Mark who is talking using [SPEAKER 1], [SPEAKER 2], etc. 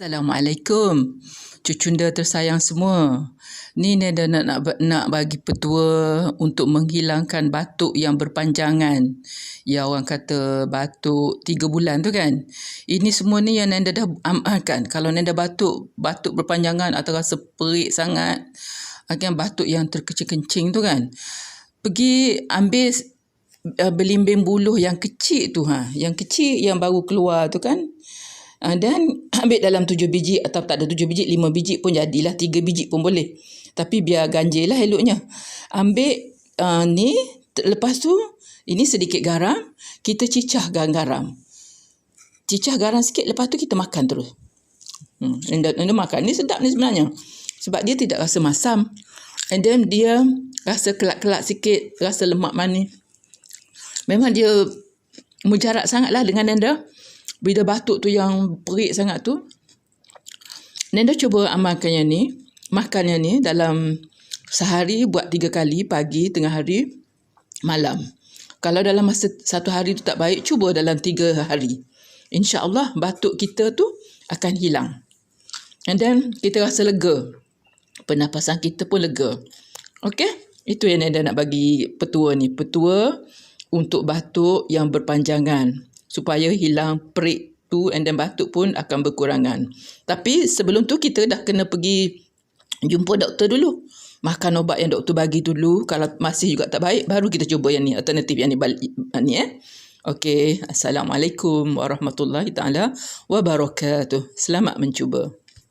[SPEAKER 1] Assalamualaikum, cucunda tersayang semua. Ni Neda nak bagi petua untuk menghilangkan batuk yang berpanjangan. Ya, orang kata batuk 3 bulan tu kan. Ini semua ni yang Neda dah amalkan. Kalau Neda batuk berpanjangan atau rasa perik sangat, akan batuk yang terkencing-kencing tu kan, pergi ambil belimbing buluh yang kecil tu, yang kecil yang baru keluar tu kan. Dan ambil dalam 7 biji atau tak ada 7 biji, 5 biji pun jadilah, 3 biji pun boleh. Tapi biar ganjil lah eloknya. Ambil ni, lepas tu ini sedikit garam, kita cicah garam. Cicah garam sikit, lepas tu kita makan terus. Anda makan ni sedap ni sebenarnya. Sebab dia tidak rasa masam. And then dia rasa kelak-kelak sikit, rasa lemak manis. Memang dia mujarab sangatlah dengan anda. Bila batuk tu yang perik sangat tu, Nenda cuba amalkan yang ni, makan yang ni dalam sehari buat 3 kali, pagi, tengah hari, malam. Kalau dalam masa 1 hari tu tak baik, cuba dalam 3 hari. InsyaAllah batuk kita tu akan hilang. And then kita rasa lega. Pernafasan kita pun lega. Okey? Itu yang Nenda nak bagi petua ni. Petua untuk batuk yang berpanjangan, supaya hilang perik tu, and then batuk pun akan berkurangan. Tapi sebelum tu kita dah kena pergi jumpa doktor dulu. Makan ubat yang doktor bagi dulu. Kalau masih juga tak baik, baru kita cuba yang ni, alternatif yang ni. Okey, Assalamualaikum warahmatullahi taala wabarakatuh. Selamat mencuba.